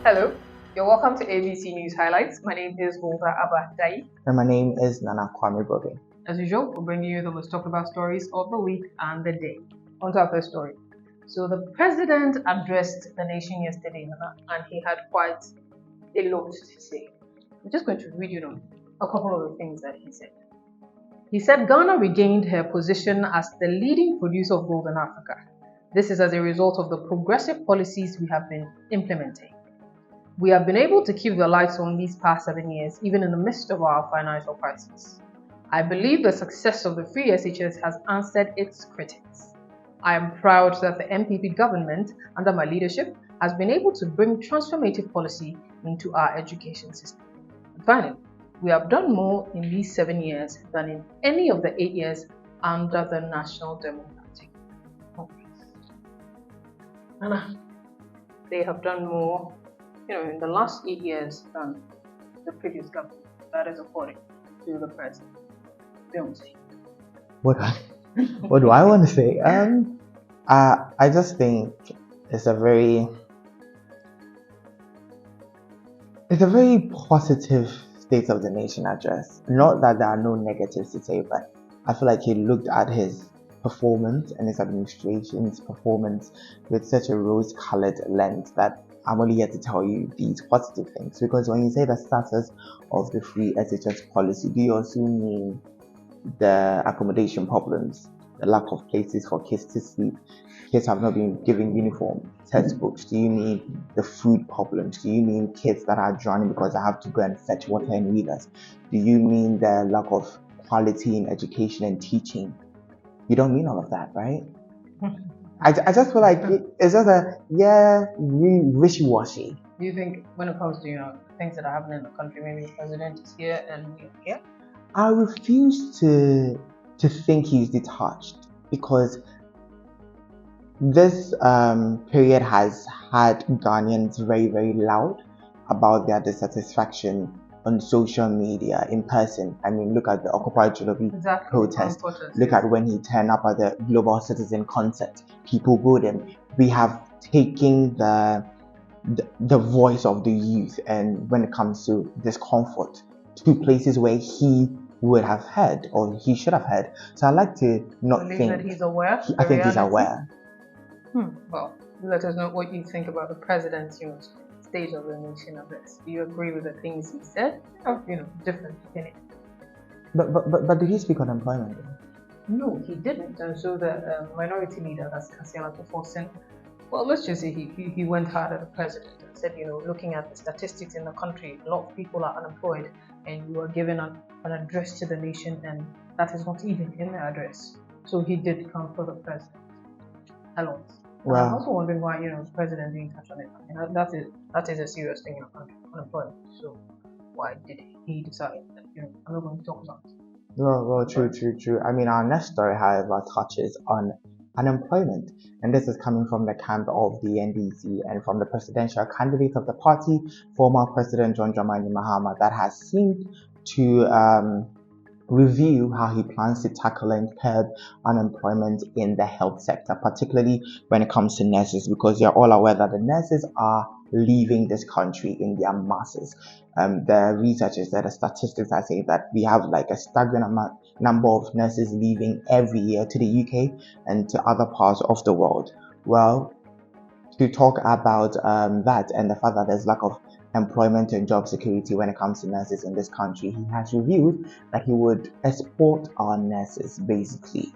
Hello, you're welcome to ABC News Highlights. My name is Golda Abba. And my name is Nana Kwame Broge. As usual, we're bringing you the most talked about stories of the week and the day. On to our first story. So the president addressed the nation yesterday, Nana, and he had quite a lot to say. I'm just going to read you a couple of the things that he said. He said Ghana regained her position as the leading producer of gold in Africa. This is as a result of the progressive policies we have been implementing. We have been able to keep the lights on these past 7 years, even in the midst of our financial crisis. I believe the success of the free SHS has answered its critics. I am proud that the MPP government, under my leadership, has been able to bring transformative policy into our education system. And finally, we have done more in these 7 years than in any of the 8 years under the National Democratic Congress. They have done more in the last 8 years than the previous government. That is according to the president. Don't say. What do I want to say? I just think it's a very positive State of the Nation address. Not that there are no negatives to say, but I feel like he looked at his performance and his administration's performance with such a rose-colored lens that I'm only here to tell you these positive things. Because when you say the status of the free SHS policy, do you also mean the accommodation problems, the lack of places for kids to sleep? Kids have not been given uniform, textbooks. Do you mean the food problems? Do you mean kids that are drowning because they have to go and fetch water in wheelers? Do you mean the lack of quality in education and teaching? You don't mean all of that, right? I just feel like it's just wishy-washy. Do you think when it comes to things that are happening in the country, maybe the president is here and we're here? I refuse to think he's detached, because this period has had Ghanaians very, very loud about their dissatisfaction on social media, in person. I mean, look at the Occupy Jolobi protest. Look at when he turned up at the Global Citizen concert. People booed him. We have taken the voice of the youth, and when it comes to discomfort, to places where he would have heard, or he should have heard. So I like to not think that he's aware. I think he's aware. Well, let us know what you think about the president's State of the Nation address. Do you agree with the things he said, or different opinion? But did he speak on employment? No, he didn't. And so the minority leader, that's Kasiala Tofosin, well, let's just say he went hard at the president and said, looking at the statistics in the country, a lot of people are unemployed, and you are giving an address to the nation, and that is not even in the address. So he did come for the president a lot. Well, I'm also wondering why the president didn't touch on it. That is a serious thing in the country, unemployment. So why did he decide that I'm not going to talk about it? Well, true. I mean, our next story, however, touches on unemployment, and this is coming from the camp of the NDC and from the presidential candidate of the party, former President John Dramani Mahama, that has seemed to review how he plans to tackle and curb unemployment in the health sector, particularly when it comes to nurses, because you're all aware that the nurses are leaving this country in their masses. The researchers, the statistics are saying that we have like a staggering number of nurses leaving every year to the UK and to other parts of the world. Well, to talk about that and the fact that there's lack of employment and job security when it comes to nurses in this country, he has revealed that he would export our nurses, basically.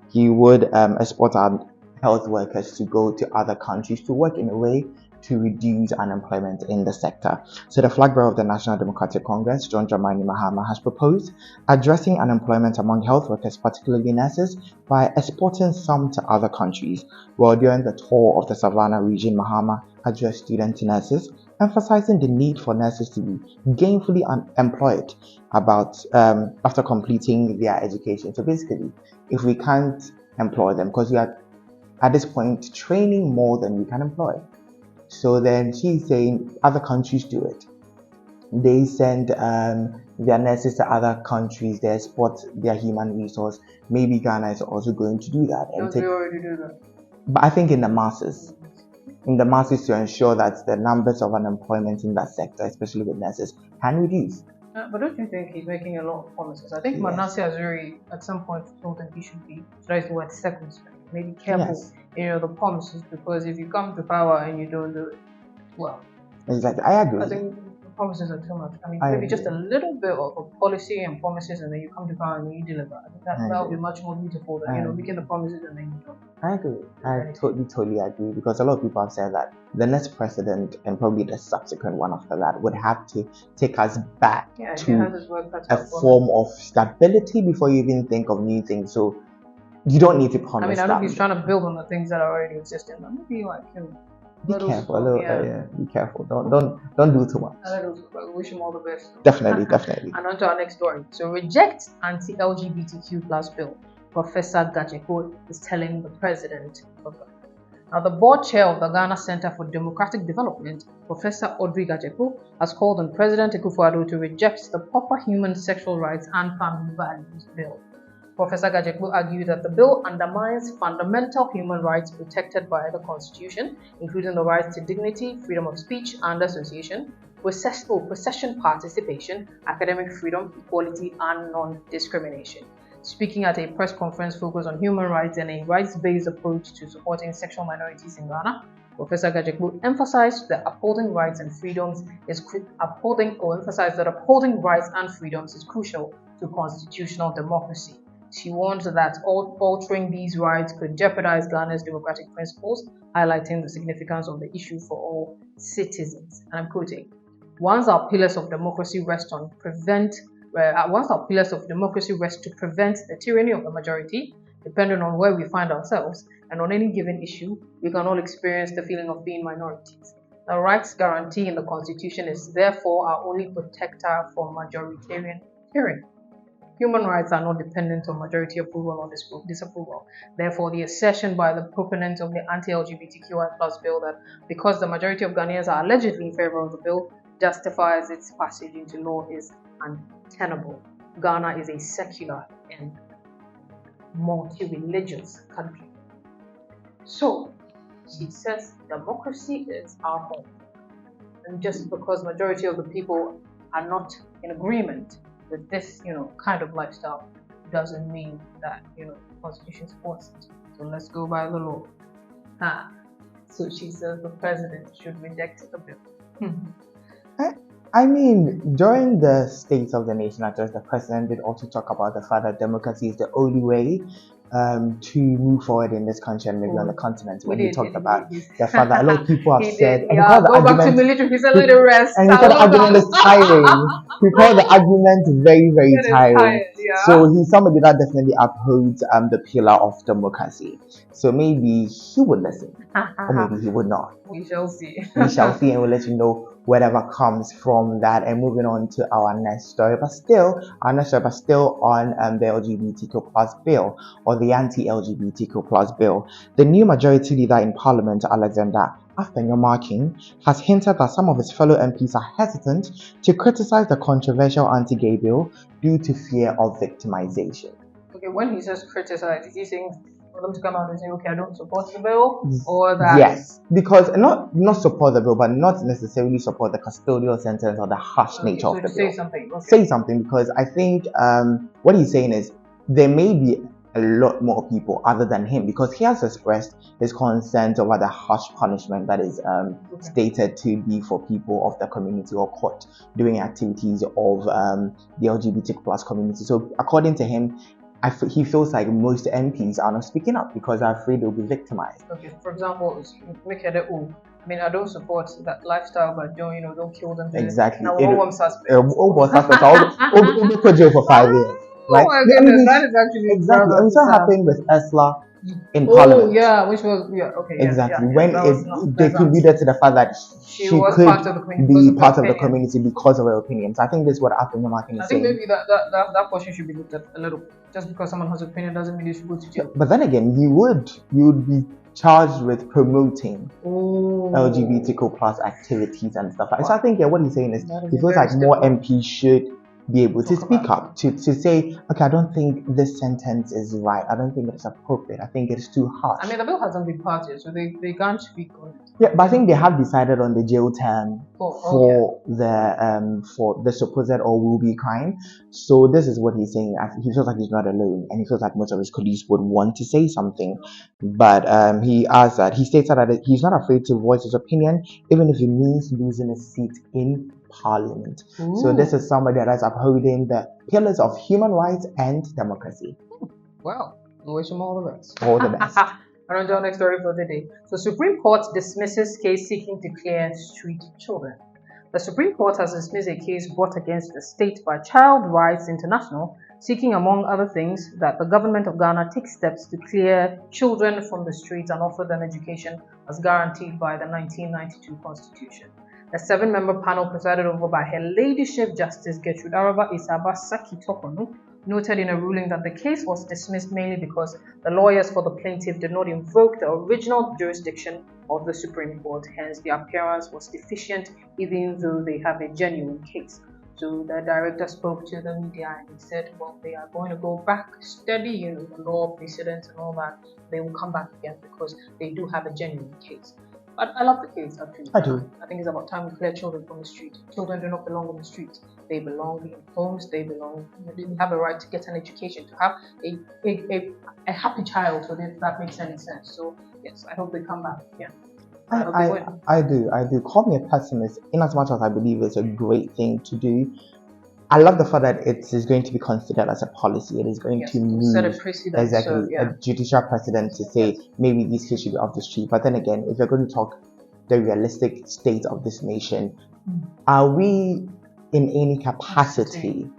He would export our health workers to go to other countries to work in a way to reduce unemployment in the sector. So the flag bearer of the National Democratic Congress, John Dramani Mahama, has proposed addressing unemployment among health workers, particularly nurses, by exporting some to other countries. Well, during the tour of the Savannah region, Mahama addressed student nurses, emphasizing the need for nurses to be gainfully employed after completing their education. So basically, if we can't employ them, because we are at this point training more than we can employ, so then she's saying other countries do it. They send their nurses to other countries, they export their human resource. Maybe Ghana is also going to do that. We already do that. But I think in the masses. in the masses to ensure that the numbers of unemployment in that sector, especially with nurses, can reduce. But don't you think he's making a lot of promises? I think Yes. Manasseh has really, at some point, told him he should be, that is the word, circumspect. Maybe careful in the promises, because if you come to power and you don't do it, well. Exactly, I agree. I think the promises are too much. I mean, maybe just a little bit of policy and promises, and then you come to power and you deliver. I think that would be much more beautiful than making the promises and then you don't. I agree. I totally agree, because a lot of people have said that the next president and probably the subsequent one after that would have to take us back to a form of stability before you even think of new things. So you don't need to promise. I mean, I know he's trying to build on the things that are already existing. But maybe like be careful. Be careful. Don't do too much. I wish him all the best. Definitely. And on to our next story. So, reject anti-LGBTQ plus bill. Professor Gadzekpo is telling the president of Ghana. Now, the board chair of the Ghana Center for Democratic Development, Professor Audrey Gadzekpo, has called on President Akufo-Addo to reject the Proper Human Sexual Rights and Family Values Bill. Professor Gadzekpo argued that the bill undermines fundamental human rights protected by the Constitution, including the right to dignity, freedom of speech and association, procession participation, academic freedom, equality, and non-discrimination. Speaking at a press conference focused on human rights and a rights-based approach to supporting sexual minorities in Ghana, Professor Gadzekpo emphasized that upholding rights and freedoms is crucial to constitutional democracy. She warned that altering these rights could jeopardize Ghana's democratic principles, highlighting the significance of the issue for all citizens. And I'm quoting, once our pillars of democracy rest to prevent the tyranny of the majority, depending on where we find ourselves, and on any given issue, we can all experience the feeling of being minorities. The rights guarantee in the Constitution is therefore our only protector from majoritarian tyranny. Human rights are not dependent on majority approval or disapproval. Therefore, the assertion by the proponents of the anti-LGBTQI plus bill that because the majority of Ghanaians are allegedly in favor of the bill justifies its passage into law is untenable. Ghana is a secular and multi-religious country. So, she says democracy is our home. And just because majority of the people are not in agreement with this, kind of lifestyle, doesn't mean that, the Constitution supports it. So let's go by the law. So she says the president should reject the bill. I mean, during the State of the Nation address, the president did also talk about the fact that democracy is the only way to move forward in this country and maybe on the continent. When he talked about the fact that a lot of people have said, go back to military, he said, let it rest. And he said the argument is tiring. He called the argument very, very tiring. So he's somebody that definitely upholds the pillar of democracy. So maybe he would listen, or maybe he would not. We shall see. We shall see, and we'll let you know whatever comes from that. And moving on to our next story, but still on the LGBTQ plus bill, or the anti-LGBTQ plus bill. The new majority leader in Parliament, Alexander Afenyomarkin, has hinted that some of his fellow MPs are hesitant to criticize the controversial anti-gay bill due to fear of victimization. Okay, when he says criticize, is he saying for them to come out and say, okay, I don't support the bill, or that? Yes, because not support the bill, but not necessarily support the custodial sentence or the harsh nature of the bill. Say something, because I think what he's saying is there may be a lot more people other than him, because he has expressed his concern over the harsh punishment that is stated to be for people of the community or caught doing activities of the LGBT plus community. So according to him, he feels like most MPs are not speaking up because they're afraid they'll be victimized. Okay, for example, I mean, I don't support that lifestyle, but don't kill them. Exactly. Now, what suspect? I'll put jail for 5 years. Right? Oh my goodness, that is actually exactly. And so happened with Esla in Parliament. Oh yeah, which was okay. Exactly. Yeah, when they concluded to the fact that she could be part of the community because of her opinions. I think this is what Afenyomarkin is saying. I think maybe that portion should be looked at a little. Just because someone has an opinion doesn't mean they should go to jail. But then again, you would be charged with promoting LGBTQ plus activities and stuff like that. So I think what he's saying is he feels like more MPs should be able to Talk speak about up, to say, okay, I don't think this sentence is right. I don't think it's appropriate. I think it's too harsh. I mean, the bill hasn't been passed yet, so they can't speak on it. Yeah, but I think they have decided on the jail term for the supposed or will be crime. So this is what he's saying. He feels like he's not alone, and he feels like most of his colleagues would want to say something. But he states that he's not afraid to voice his opinion, even if it means losing a seat in Parliament. Ooh. So this is somebody that is upholding the pillars of human rights and democracy. Wow. I wish him all the best. All the best. And on to our next story for the day. So Supreme Court dismisses case seeking to clear street children. The Supreme Court has dismissed a case brought against the state by Child Rights International, seeking, among other things, that the government of Ghana take steps to clear children from the streets and offer them education as guaranteed by the 1992 Constitution. The 7-member panel, presided over by Her Ladyship Justice Gertrude Araba Isaba Saki Tokonu, noted in a ruling that the case was dismissed mainly because the lawyers for the plaintiff did not invoke the original jurisdiction of the Supreme Court, hence the appearance was deficient even though they have a genuine case. So the director spoke to the media and he said, well, they are going to go back, study the law, precedents and all that. They will come back again because they do have a genuine case. But I love the case, actually. I do. I think it's about time we clear children from the street. Children do not belong on the streets. They belong in homes. They have a right to get an education, to have a happy childhood, if that makes any sense. So, yes, I hope they come back again. I do. Call me a pessimist, in as much as I believe it's a great thing to do. I love the fact that it is going to be considered as a policy. It is going to move set a precedent, exactly a judicial precedent to say maybe these kids should be off the street. But then again, if you're going to talk the realistic state of this nation, are we in any capacity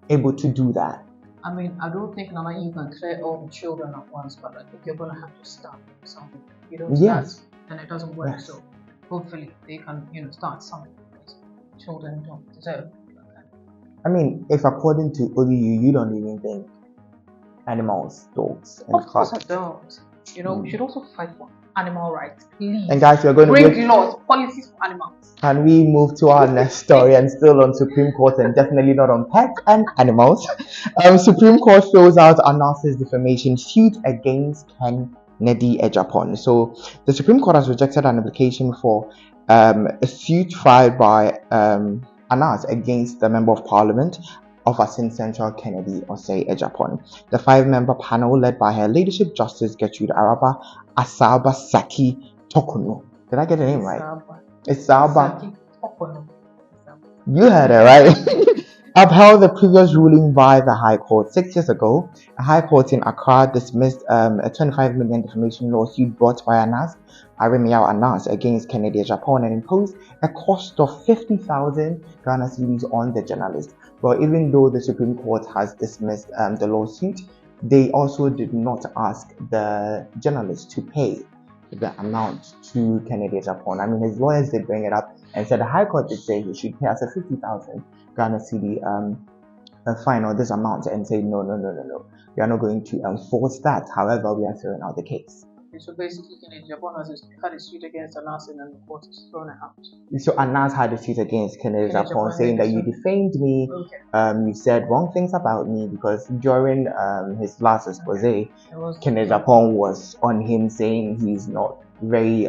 able to do that? I mean, I don't think Nana you can clear all the children at once, but I think you're going to have to start something. You don't start, and it doesn't work. So hopefully they can, start something. Children don't deserve. I mean, if according to ODU, you don't even think animals, dogs, and cats. Of course I don't. We should also fight for animal rights, please. And guys, we're going to bring laws, policies for animals. Can we move to our next story and still on Supreme Court and definitely not on pets and animals? Supreme Court throws out announces defamation suit against Kennedy Ejapon. So the Supreme Court has rejected an application for a suit filed by Anas against the Member of Parliament of Asin Central Kennedy Osei Ejapon. The 5-member panel, led by Her Ladyship Justice Gertrude Araba Asaba Saki Tokunu. Did I get the name right? Isaba. You heard it right. Upheld the previous ruling by the High Court 6 years ago. A High Court in Accra dismissed a 25 million defamation lawsuit brought by Anas against Kennedy Ejapon and imposed a cost of 50,000 Ghana cedis on the journalist. But even though the Supreme Court has dismissed the lawsuit, they also did not ask the journalist to pay the amount to Kennedy Ejapon. I mean, his lawyers did bring it up and said the High Court did say he should pay us a 50,000 Ghana cedi fine or this amount, and say no, we are not going to enforce that. However, we are throwing out the case. So basically, Kennedy Ejapon has had a suit against Anas and the court has thrown it out. So Anas had a suit against Kennedy Ejapon saying that you defamed me, you said wrong things about me, because during his last expose, Kennedy Ejapon was on him saying he's not very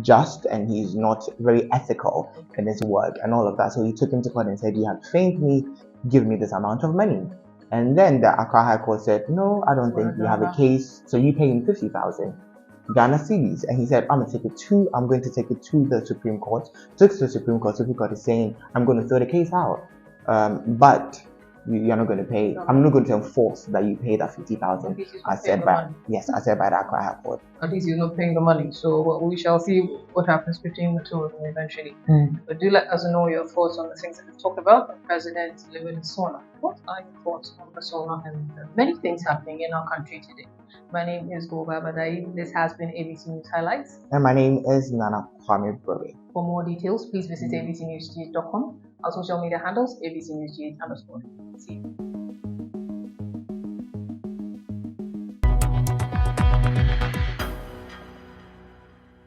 just and he's not very ethical in his work and all of that. So he took him to court and said, you have defamed me, give me this amount of money. And then the Accra High Court said, no, I don't think you have a case, so you pay him 50,000 Ghana cedis. And he said, I'm going to take it to the Supreme Court. Took to the Supreme Court. Supreme Court is saying, I'm going to throw the case out. But you're not going to pay. I'm not going to enforce that you pay that 50,000. I said by the Accra High Court. At least you're not paying the money. So we shall see what happens between the two of them eventually. But do let us know your thoughts on the things that we've talked about. The president living in Sona. What are your thoughts on the Sona and many things happening in our country today? My name is Goga Badai. This has been ABC News Highlights. And my name is Nana Kwame Browe. For more details, please visit abcnewsgh.com. Our social media handles, abcnewsgh_. See you.